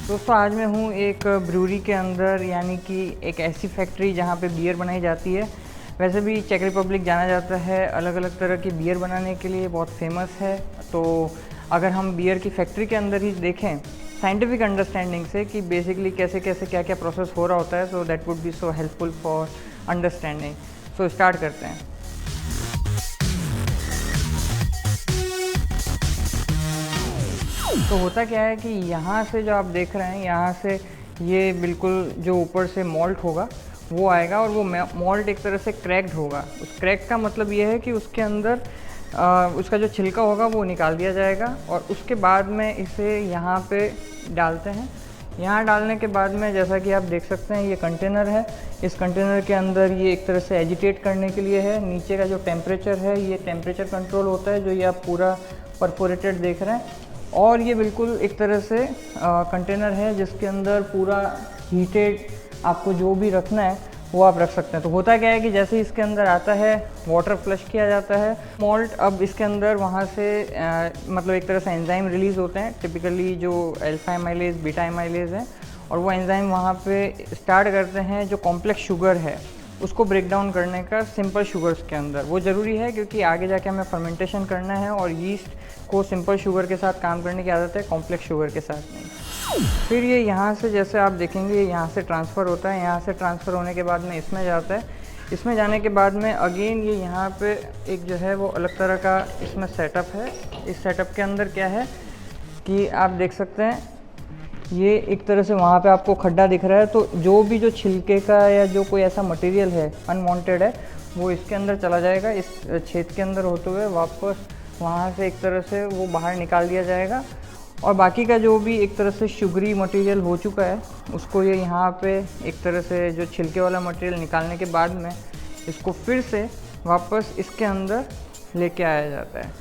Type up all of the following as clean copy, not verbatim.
दोस्तों आज मैं हूँ एक ब्रूरी के अंदर, यानी कि एक ऐसी फैक्ट्री जहाँ पे बियर बनाई जाती है। वैसे भी चेक रिपब्लिक जाना जाता है अलग अलग तरह की बियर बनाने के लिए, बहुत फेमस है। तो अगर हम बियर की फैक्ट्री के अंदर ही देखें साइंटिफिक अंडरस्टैंडिंग से कि बेसिकली कैसे कैसे क्या क्या प्रोसेस हो रहा होता है, so that would be so helpful for understanding. So start करते हैं। तो होता क्या है कि यहाँ से जो आप देख रहे हैं, यहाँ से ये बिल्कुल जो ऊपर से मॉल्ट होगा वो आएगा, और वो मॉल्ट एक तरह से क्रैक्ड होगा। उस क्रैक का मतलब ये है कि उसके अंदर उसका जो छिलका होगा वो निकाल दिया जाएगा, और उसके बाद में इसे यहाँ पे डालते हैं। यहाँ डालने के बाद में जैसा कि आप देख सकते हैं ये कंटेनर है। इस कंटेनर के अंदर ये एक तरह से एजिटेट करने के लिए है। नीचे का जो टेम्परेचर है ये टेम्परेचर कंट्रोल होता है, जो ये आप पूरा परफोरेटेड देख रहे हैं। और ये बिल्कुल एक तरह से कंटेनर है जिसके अंदर पूरा हीटेड आपको जो भी रखना है वो आप रख सकते हैं। तो होता क्या है कि जैसे ही इसके अंदर आता है वाटर फ्लश किया जाता है मॉल्ट, अब इसके अंदर वहाँ से मतलब एक तरह से एंजाइम रिलीज़ होते हैं, टिपिकली जो अल्फा एमाइलेज बीटा एमाइलेज है, और वो एंजाइम वहाँ पे स्टार्ट करते हैं जो कॉम्प्लेक्स शुगर है उसको ब्रेक डाउन करने का सिंपल शुगर्स के अंदर। वो ज़रूरी है क्योंकि आगे जाके हमें फर्मेंटेशन करना है, और यीस्ट को सिंपल शुगर के साथ काम करने की आदत है, कॉम्प्लेक्स शुगर के साथ नहीं। फिर ये यहाँ से जैसे आप देखेंगे यहाँ से ट्रांसफ़र होता है। यहाँ से ट्रांसफ़र होने के बाद में इसमें जाता है। इसमें जाने के बाद में अगेन ये यहाँ पे एक जो है वो अलग तरह का इसमें सेटअप है। इस सेटअप के अंदर क्या है कि आप देख सकते हैं ये एक तरह से वहाँ पे आपको खड्डा दिख रहा है, तो जो भी जो छिलके का या जो कोई ऐसा मटेरियल है अनवांटेड है वो इसके अंदर चला जाएगा, इस छेद के अंदर होते हुए वापस वहाँ से एक तरह से वो बाहर निकाल दिया जाएगा। और बाकी का जो भी एक तरह से शुगरी मटेरियल हो चुका है उसको ये यहाँ पे एक तरह से जो छिलके वाला मटेरियल निकालने के बाद में इसको फिर से वापस इसके अंदर लेके आया जाता है।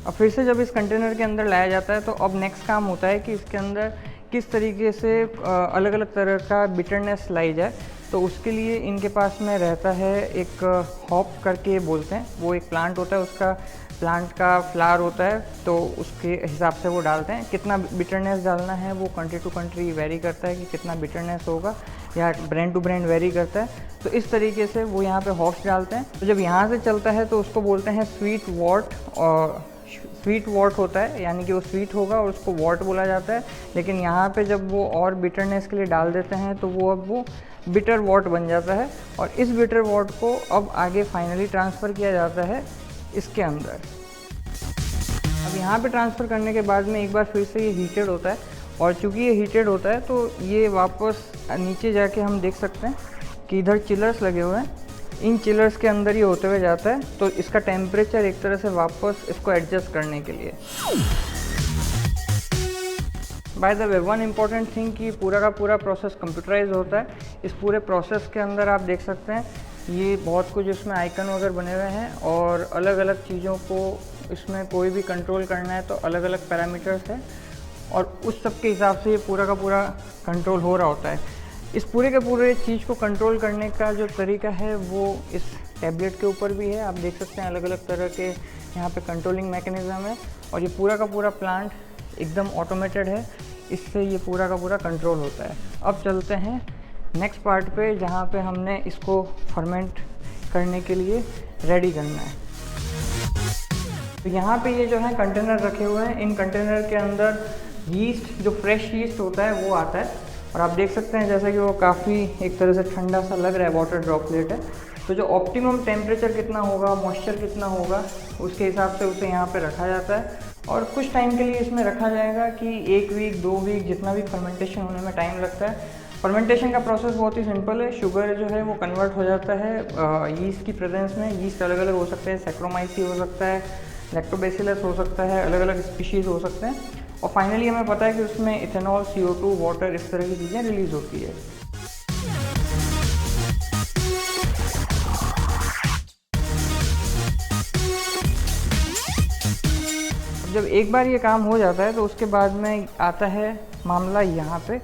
और फिर से जब इस कंटेनर के अंदर लाया जाता है तो अब नेक्स्ट काम होता है कि इसके अंदर किस तरीके से अलग अलग तरह का बिटरनेस लाई जाए। तो उसके लिए इनके पास में रहता है एक हॉप करके बोलते हैं, वो एक प्लांट होता है, उसका प्लांट का फ्लावर होता है, तो उसके हिसाब से वो डालते हैं। कितना बिटरनेस डालना है वो कंट्री टू कंट्री वेरी करता है कि कितना बिटरनेस होगा, या ब्रांड टू ब्रांड वेरी करता है। तो इस तरीके से वो यहाँ पे हॉप्स डालते हैं। तो जब यहाँ से चलता है तो उसको बोलते हैं स्वीट वॉट, और स्वीट वॉट होता है, यानी कि वो स्वीट होगा और उसको वॉट बोला जाता है। लेकिन यहाँ पे जब वो और बिटरनेस के लिए डाल देते हैं तो वो अब वो बिटर वॉट बन जाता है, और इस बिटर वॉट को अब आगे फाइनली ट्रांसफ़र किया जाता है इसके अंदर। अब यहाँ पे ट्रांसफ़र करने के बाद में एक बार फिर से ये हीटेड होता है, और चूँकि ये हीटेड होता है तो ये वापस नीचे जाके हम देख सकते हैं कि इधर चिलर्स लगे हुए हैं। इन चिलर्स के अंदर ये होते हुए जाता है, तो इसका टेम्परेचर एक तरह से वापस इसको एडजस्ट करने के लिए। By the way one important thing कि पूरा का पूरा प्रोसेस कंप्यूटराइज होता है। इस पूरे प्रोसेस के अंदर आप देख सकते हैं ये बहुत कुछ इसमें आइकन वगैरह बने हुए हैं, और अलग अलग चीज़ों को इसमें कोई भी कंट्रोल करना है तो अलग अलग पैरामीटर्स हैं, और उस सब के हिसाब से ये पूरा का पूरा कंट्रोल हो रहा होता है। इस पूरे के पूरे चीज़ को कंट्रोल करने का जो तरीका है वो इस टैबलेट के ऊपर भी है। आप देख सकते हैं अलग अलग तरह के यहाँ पे कंट्रोलिंग मैकेनिज़्म है, और ये पूरा का पूरा प्लांट एकदम ऑटोमेटेड है, इससे ये पूरा का पूरा कंट्रोल होता है। अब चलते हैं नेक्स्ट पार्ट पे जहाँ पे हमने इसको फर्मेंट करने के लिए रेडी करना है। तो यहाँ पे ये जो है कंटेनर रखे हुए हैं। इन कंटेनर के अंदर यीस्ट, जो फ्रेश यीस्ट होता है वो आता है, और आप देख सकते हैं जैसा कि वो काफ़ी एक तरह से ठंडा सा लग रहा है, वाटर ड्रॉपलेट है। तो जो ऑप्टिमम टेम्परेचर कितना होगा, मॉइस्चर कितना होगा, उसके हिसाब से उसे यहाँ पे रखा जाता है, और कुछ टाइम के लिए इसमें रखा जाएगा कि 1 वीक 2 वीक जितना भी फर्मेंटेशन होने में टाइम लगता है। फर्मेंटेशन का प्रोसेस बहुत ही सिंपल है। शुगर जो है वो कन्वर्ट हो जाता है यीस्ट की प्रेजेंस में। यीस्ट अलग अलग हो सकते हैं, सैक्रोमाइसी हो सकता है, लैक्टोबैसिलस हो सकता है, अलग अलग स्पीशीज़ हो सकते हैं, और फाइनली हमें पता है कि उसमें इथेनॉल, CO2, वाटर, इस तरह की चीज़ें रिलीज़ होती है। जब एक बार ये काम हो जाता है तो उसके बाद में आता है मामला यहाँ पे।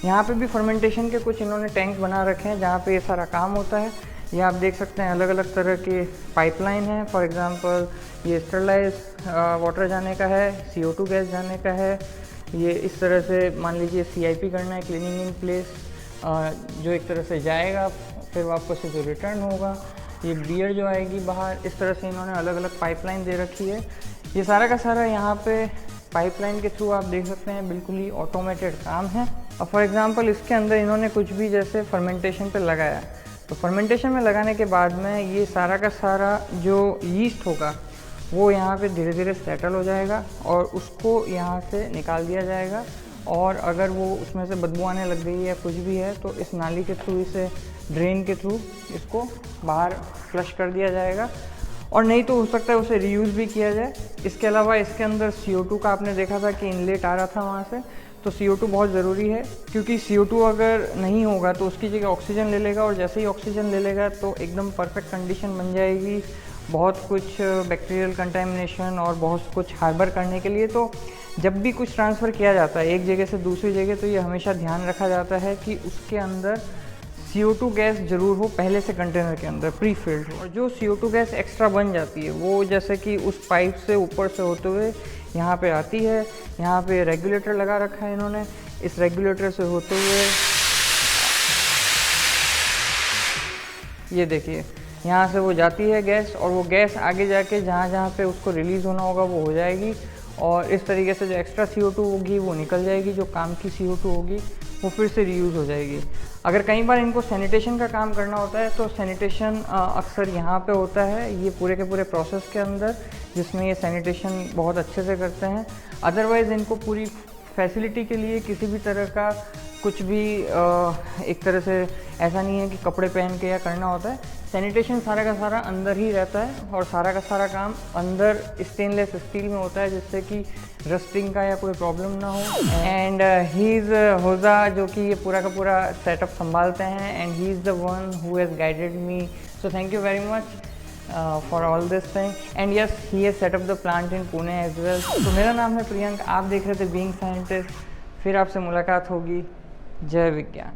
यहाँ पे भी फर्मेंटेशन के कुछ इन्होंने टैंक बना रखे हैं जहाँ पे ये सारा काम होता है। ये आप देख सकते हैं अलग अलग तरह के पाइपलाइन हैं। फॉर एग्जांपल ये स्टरलाइज वाटर जाने का है, CO2 गैस जाने का है, ये इस तरह से मान लीजिए CIP करना है, क्लीनिंग इन प्लेस, जो एक तरह से जाएगा फिर वापस से जो रिटर्न होगा, ये बियर जो आएगी बाहर, इस तरह से इन्होंने अलग अलग पाइपलाइन दे रखी है। ये सारा का सारा यहाँ पे पाइपलाइन के थ्रू आप देख सकते हैं बिल्कुल ही ऑटोमेटेड काम है। और फॉर एग्जांपल इसके अंदर इन्होंने कुछ भी जैसे फर्मेंटेशन पे लगाया, तो फर्मेंटेशन में लगाने के बाद में ये सारा का सारा जो यीस्ट होगा वो यहाँ पे धीरे धीरे सेटल हो जाएगा और उसको यहाँ से निकाल दिया जाएगा। और अगर वो उसमें से बदबू आने लग गई है कुछ भी है तो इस नाली के थ्रू, इसे ड्रेन के थ्रू इसको बाहर फ्लश कर दिया जाएगा। और नहीं तो हो सकता है उसे रीयूज़ भी किया जाए। इसके अलावा इसके अंदर CO2 का आपने देखा था कि इनलेट आ रहा था वहाँ से, तो CO2 बहुत ज़रूरी है, क्योंकि CO2 अगर नहीं होगा तो उसकी जगह ऑक्सीजन ले लेगा और जैसे ही ऑक्सीजन ले लेगा तो एकदम परफेक्ट कंडीशन बन जाएगी बहुत कुछ बैक्टीरियल कंटेमिनेशन और बहुत कुछ हार्बर करने के लिए। तो जब भी कुछ ट्रांसफ़र किया जाता है एक जगह से दूसरी जगह तो ये हमेशा ध्यान रखा जाता है कि उसके अंदर CO2 गैस ज़रूर हो पहले से कंटेनर के अंदर प्री फिल्ड हो। और जो CO2 गैस एक्स्ट्रा बन जाती है वो जैसे कि उस पाइप से ऊपर से होते हुए यहाँ पे आती है। यहाँ पे रेगुलेटर लगा रखा है इन्होंने, इस रेगुलेटर से होते हुए ये देखिए यहाँ से वो जाती है गैस, और वो गैस आगे जाके जहाँ जहाँ पे उसको रिलीज़ होना होगा वो हो जाएगी। और इस तरीके से जो एक्स्ट्रा CO2 होगी वो निकल जाएगी, जो काम की CO2 होगी वो फिर से रीयूज़ हो जाएगी। अगर कई बार इनको सैनिटेशन का काम करना होता है तो सैनिटेशन अक्सर यहाँ पे होता है, ये पूरे के पूरे प्रोसेस के अंदर, जिसमें ये सैनिटेशन बहुत अच्छे से करते हैं। अदरवाइज़ इनको पूरी फैसिलिटी के लिए किसी भी तरह का कुछ भी एक तरह से ऐसा नहीं है कि कपड़े पहन के या करना होता है। सैनिटेशन सारा का सारा अंदर ही रहता है और सारा का सारा काम अंदर स्टेनलेस स्टील में होता है, जिससे कि रस्टिंग का या कोई प्रॉब्लम ना हो। एंड ही इज़ होजा, जो कि ये पूरा का पूरा सेटअप संभालते हैं, and he is the one who has guided me, so thank you very much for all this thing, and yes, he has set up the plant in Pune as well. तो मेरा नाम है प्रियंक, आप देख रहे थे बीइंग साइंटिस्ट। फिर आपसे मुलाकात होगी। जय विज्ञान।